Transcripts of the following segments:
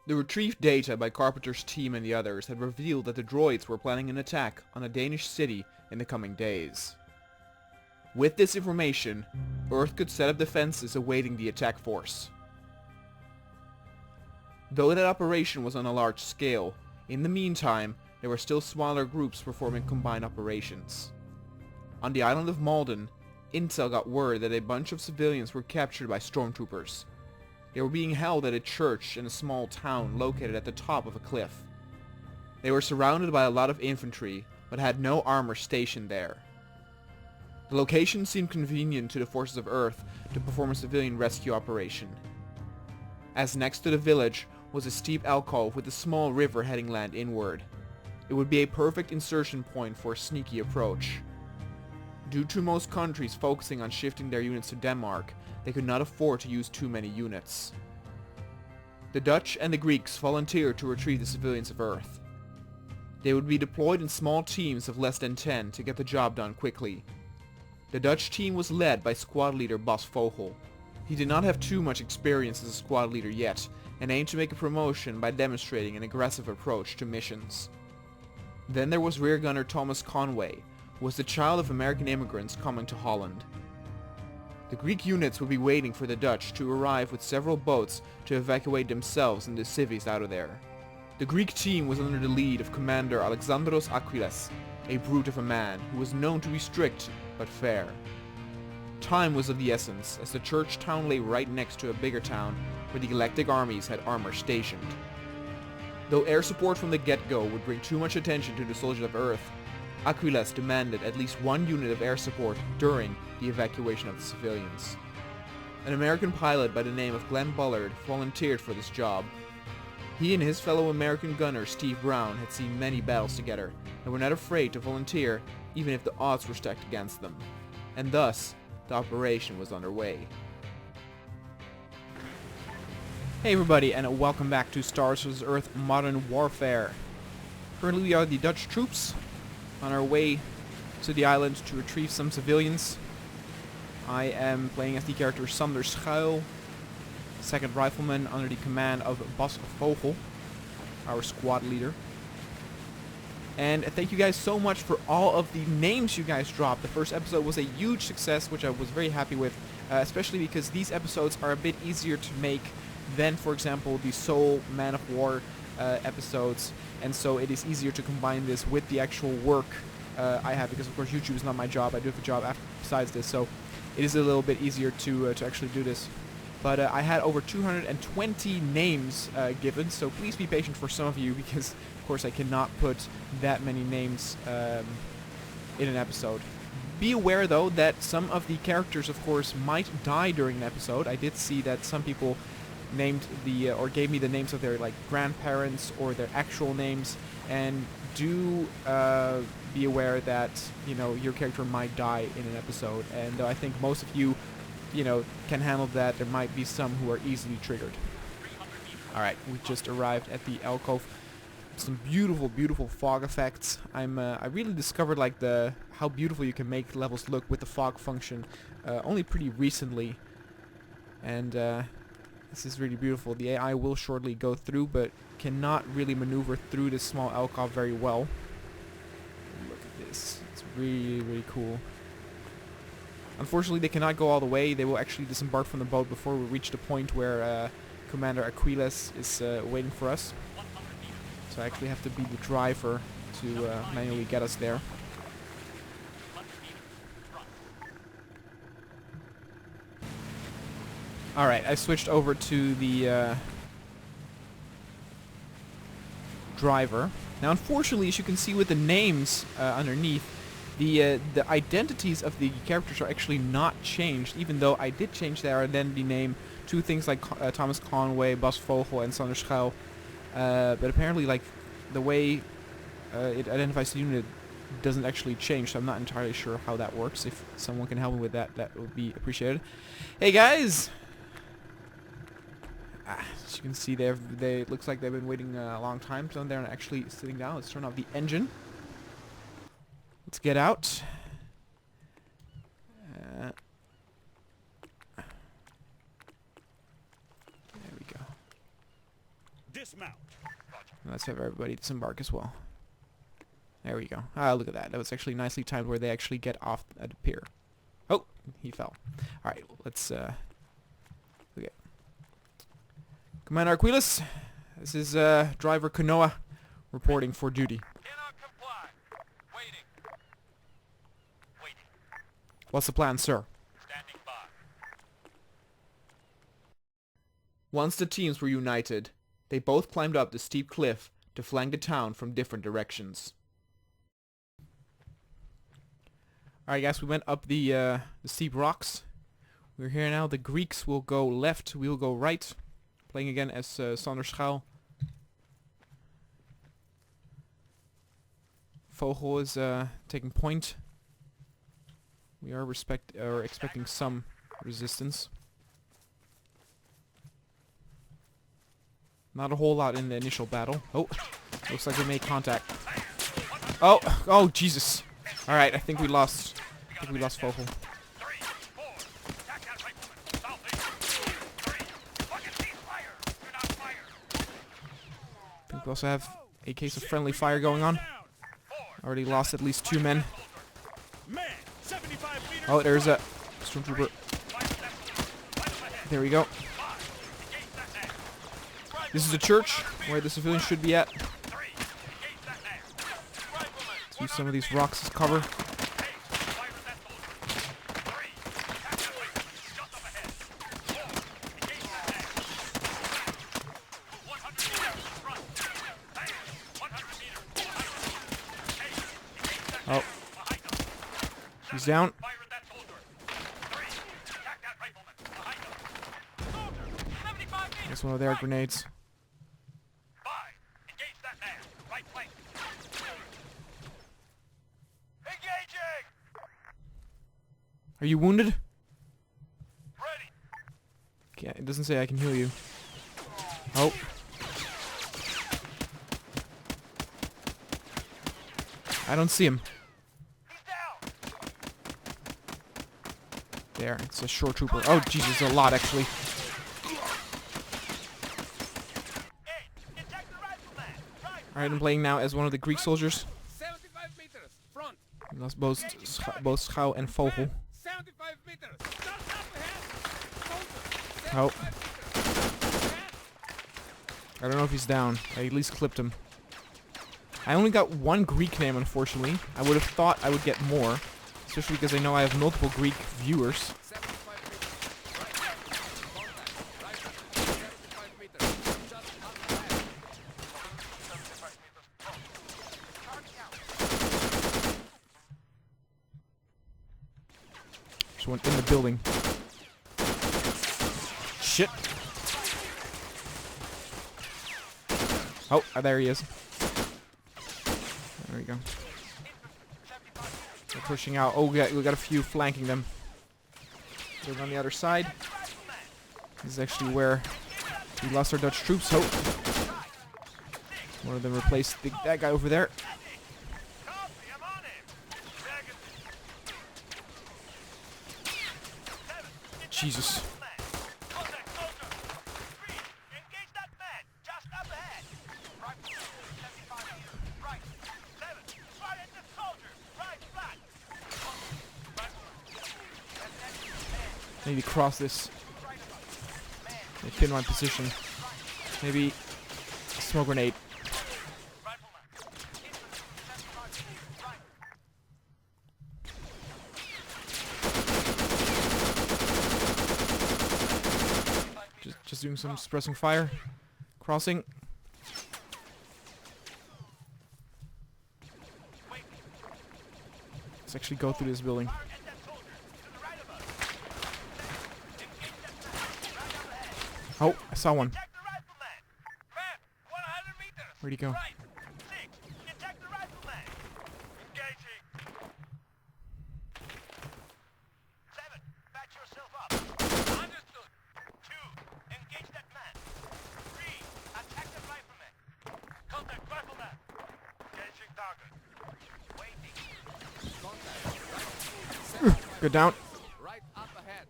The retrieved data by Carpenter's team and the others had revealed that the droids were planning an attack on a Danish city in the coming days. With this information, Earth could set up defenses awaiting the attack force. Though that operation was on a large scale, in the meantime, there were still smaller groups performing combined operations. On the island of Malden, Intel got word that a bunch of civilians were captured by stormtroopers. They were being held at a church in a small town located at the top of a cliff. They were surrounded by a lot of infantry, but had no armor stationed there. The location seemed convenient to the forces of Earth to perform a civilian rescue operation. As next to the village was a steep alcove with a small river heading land inward. It would be a perfect insertion point for a sneaky approach. Due to most countries focusing on shifting their units to Denmark, they could not afford to use too many units. The Dutch and the Greeks volunteered to retrieve the civilians of Earth. They would be deployed in small teams of less than 10 to get the job done quickly. The Dutch team was led by squad leader Vogel. He did not have too much experience as a squad leader yet, and aimed to make a promotion by demonstrating an aggressive approach to missions. Then there was rear gunner Thomas Conway, who was the child of American immigrants coming to Holland. The Greek units would be waiting for the Dutch to arrive with several boats to evacuate themselves and the civvies out of there. The Greek team was under the lead of Commander Alexandros Aquiles, a brute of a man who was known to be strict but fair. Time was of the essence, as the church town lay right next to a bigger town where the Galactic armies had armor stationed. Though air support from the get-go would bring too much attention to the soldiers of Earth, Aquiles demanded at least one unit of air support during the evacuation of the civilians. An American pilot by the name of Glen Bullard volunteered for this job. He and his fellow American gunner Steve Brown had seen many battles together and were not afraid to volunteer even if the odds were stacked against them. And thus, the operation was underway. Hey everybody, and welcome back to Star Wars vs. Earth Modern Warfare. Currently we are the Dutch troops on our way to the island to retrieve some civilians. I am playing as the character Sander Schuil, 2nd Rifleman under the command of Vogel, our squad leader. And thank you guys so much for all of the names you guys dropped. The first episode was a huge success, which I was very happy with, especially because these episodes are a bit easier to make than, for example, the Soul Man of War episodes, and so it is easier to combine this with the actual work I have, because of course YouTube is not my job. I do have a job besides this, so it is a little bit easier to actually do this. But I had over 220 names given, so please be patient for some of you, because of course I cannot put that many names in an episode. Be aware though that some of the characters of course might die during an episode. I did see that some people named the or gave me the names of their grandparents or their actual names, and do be aware that your character might die in an episode, and I think most of you can handle that. There might be some who are easily triggered. Alright, we just arrived at the alcove. Some beautiful fog effects. I really discovered how beautiful you can make levels look with the fog function only pretty recently, and this is really beautiful. The AI will shortly go through, but cannot really maneuver through this small alcove very well. Look at this. It's really cool. Unfortunately, they cannot go all the way. They will actually disembark from the boat before we reach the point where Commander Aquiles is waiting for us. So I actually have to be the driver to manually get us there. Alright, I switched over to the driver. Now unfortunately, as you can see with the names underneath, the identities of the characters are actually not changed, even though I did change their identity name to things like Thomas Conway, Vogel, and Sander Schuil. But apparently, the way it identifies the unit doesn't actually change, so I'm not entirely sure how that works. If someone can help me with that, that would be appreciated. Hey guys! As you can see, it looks like they've been waiting a long time, so they're actually sitting down. Let's turn off the engine. Let's get out. There we go. Dismount. Let's have everybody disembark as well. There we go. Ah, look at that. That was actually nicely timed where they actually get off at the pier. Oh, he fell. Alright, let's, okay. Commander Aquiles, this is, driver Kanoa reporting for duty. Cannot comply. Waiting. Waiting. What's the plan, sir? Standing by. Once the teams were united, they both climbed up the steep cliff to flank the town from different directions. Alright guys, we went up the steep rocks. We're here now. The Greeks will go left, we'll go right. Playing again as Sander Schaal. Vogel is taking point. We are expecting some resistance. Not a whole lot in the initial battle. Oh, looks like we made contact. Oh, Jesus. All right, I think we lost. Vogel. I think we also have a case of friendly fire going on. Already lost at least 2 men. Oh, there's a stormtrooper. There we go. This is a church where the civilians should be at. Let's use some of these rocks as cover. Oh. He's down. That's one of their grenades. Are you wounded? Okay, it doesn't say I can heal you. Oh. I don't see him. There, it's a short trooper. Oh, Jesus, a lot actually. Alright, I'm playing now as one of the Greek soldiers. 75 meters. Front. We lost both Schaal and Vogel. 75 meters. Just up ahead. Oh. I don't know if he's down. I at least clipped him. I only got 1 Greek name, unfortunately. I would have thought I would get more. Especially because I know I have multiple Greek viewers. There's one in the building. Shit. Oh, there he is. There we go. They're pushing out. Oh, we got a few flanking them. They're on the other side. This is actually where we lost our Dutch troops. Oh. One of them replaced that guy over there. Jesus. I need to cross this. They pin my position. Maybe a smoke grenade. Just doing some suppressing fire. Crossing. Let's actually go through this building. Oh, I saw one. Where'd he go? Go down. Right up ahead.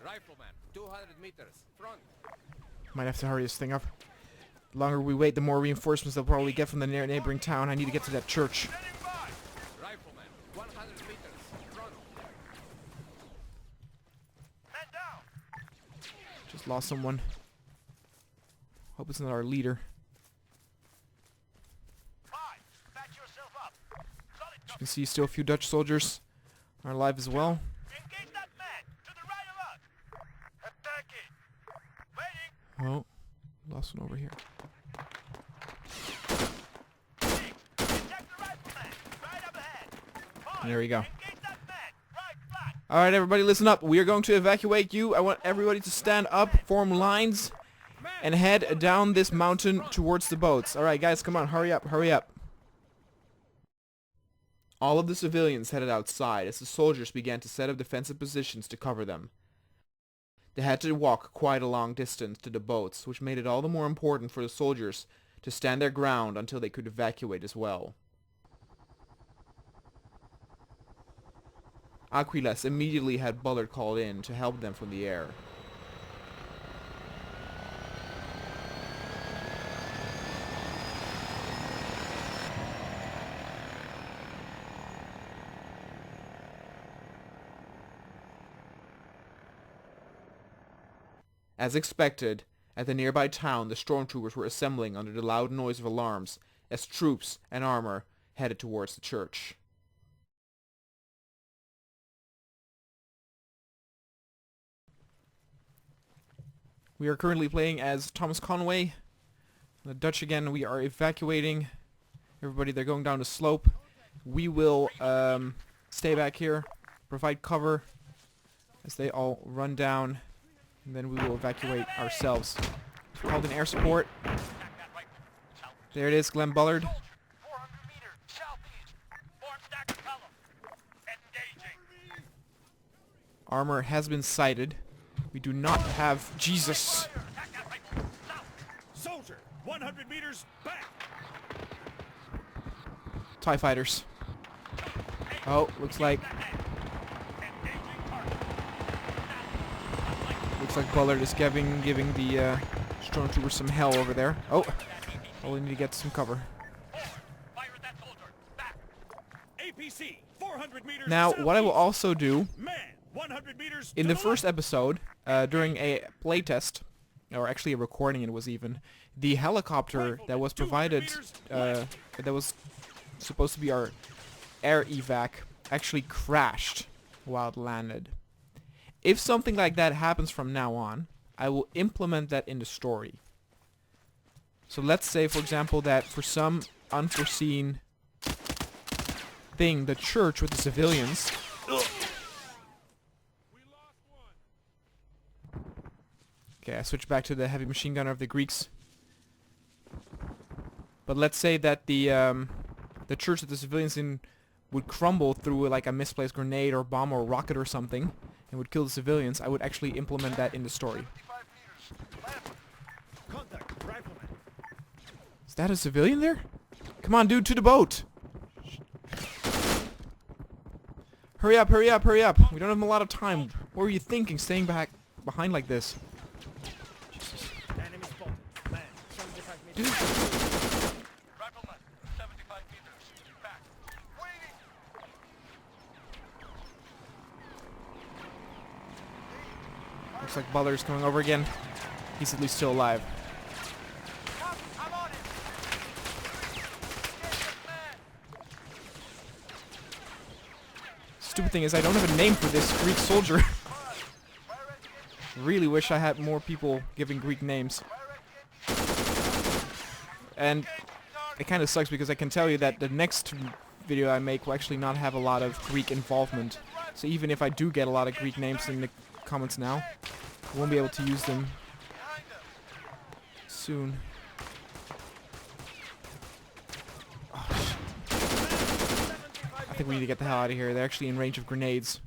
Rifleman. 200 meters. Front. Might have to hurry this thing up. The longer we wait, the more reinforcements they'll probably get from the neighboring town. I need to get to that church. Rifleman, 100 meters. Front. Man down. Just lost someone. Hope it's not our leader. As you can see, still a few Dutch soldiers are alive as well. Engage that man to the right of us. Attack it. Waiting. Oh, lost one over here. Attack the rifleman. Right up ahead. There we go. Engage that man. Right flank. Alright, everybody, listen up. We are going to evacuate you. I want everybody to stand up, form lines, and head down this mountain towards the boats. Alright, guys, come on. Hurry up, hurry up. All of the civilians headed outside as the soldiers began to set up defensive positions to cover them. They had to walk quite a long distance to the boats, which made it all the more important for the soldiers to stand their ground until they could evacuate as well. Aquiles immediately had Bullard called in to help them from the air. As expected, at the nearby town the stormtroopers were assembling under the loud noise of alarms as troops and armor headed towards the church. We are currently playing as Thomas Conway. The Dutch again, we are evacuating. Everybody, they're going down the slope. We will stay back here, provide cover as they all run down. And then we will evacuate ourselves. We've called in air support. There it is, Glen Bullard. 400 meters southeast. Form stack of column. Engaging. Armor has been sighted. We do not have... Jesus! Soldier, 100 meters back. TIE fighters. Oh, looks like Bullard is giving the stormtroopers some hell over there. Oh, we need to get some cover. Fire at that soldier. Back. APC, 400 meters. Now, what I will also do Man, 100 meters. in the first episode, during a playtest, or actually a recording, it was even the helicopter that was provided, that was supposed to be our air evac, actually crashed while it landed. If something like that happens from now on, I will implement that in the story. So let's say, for example, that for some unforeseen thing, the church with the civilians... Okay, I switch back to the heavy machine gunner of the Greeks. But let's say that the church that the civilians in would crumble through like a misplaced grenade or bomb or rocket or something, and would kill the civilians. I would actually implement that in the story. Is that a civilian there? Come on, dude, to the boat! Hurry up, hurry up, hurry up! We don't have a lot of time. What were you thinking, staying behind like this? Dude. Looks like Bullard's coming over again. He's at least still alive. Stupid thing is I don't have a name for this Greek soldier. Really wish I had more people giving Greek names. And it kind of sucks because I can tell you that the next video I make will actually not have a lot of Greek involvement. So even if I do get a lot of Greek names in the comments now, I won't be able to use them soon. Oh, shit. I think we need to get the hell out of here. They're actually in range of grenades.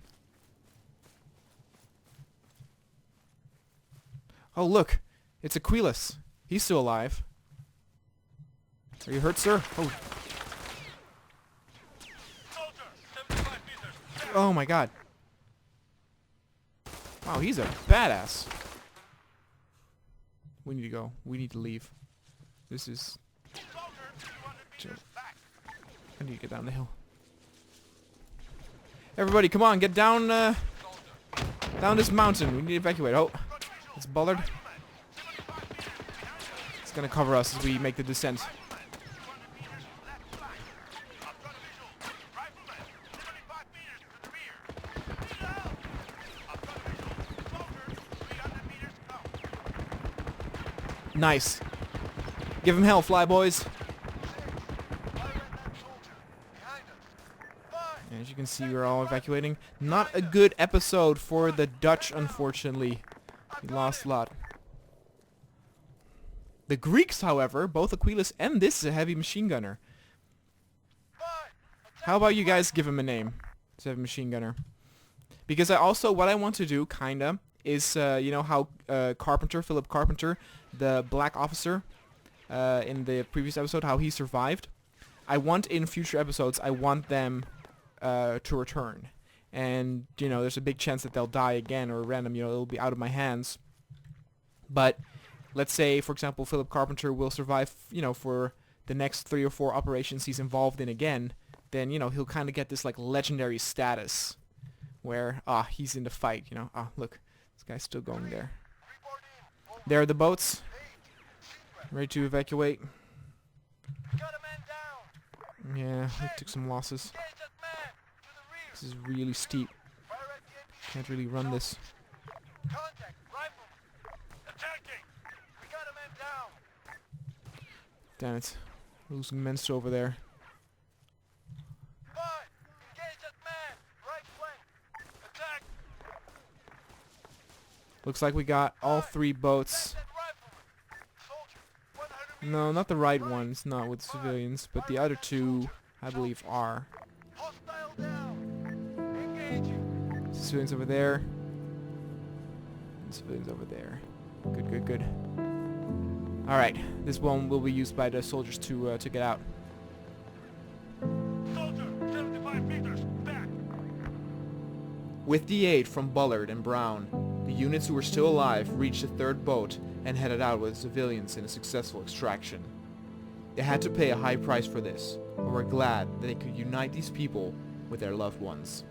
Oh, look. It's Aquiles. He's still alive. Are you hurt, sir? Oh. Oh my god. Wow, he's a badass. We need to go. We need to leave. This is... Soldier, 200 meters back. How do you get down the hill? Everybody, come on, get down, down this mountain. We need to evacuate. Oh, it's Bullard. It's gonna cover us as we make the descent. Nice. Give him hell, fly boys. And as you can see, we're all evacuating. Not a good episode for the Dutch, unfortunately. We lost a lot. The Greeks, however, both Aquiles and this is a heavy machine gunner. How about you guys give him a name? It's a heavy machine gunner. Because I also, what I want to do, kinda, is, you know how Carpenter, Philip Carpenter, the black officer, in the previous episode, how he survived. I want in future episodes, I want them to return. And, you know, there's a big chance that they'll die again or random, you know, it'll be out of my hands. But let's say, for example, Philip Carpenter will survive, you know, for the next 3 or 4 operations he's involved in again, then, you know, he'll kind of get this, like, legendary status where, he's in the fight, you know. Look, this guy's still going there. There are the boats. Ready to evacuate. Yeah, we took some losses. This is really steep. Can't really run this. Damn it. Losing men over there. Looks like we got all 3 boats. No, not the right ones, not with civilians, but the other 2, I believe, are. Civilians over there. And civilians over there. Good, good, good. Alright, this one will be used by the soldiers to get out. Soldier, 75 meters back. With the aid from Bullard and Brown, the units who were still alive reached the 3rd boat and headed out with civilians in a successful extraction. They had to pay a high price for this, but were glad that they could unite these people with their loved ones.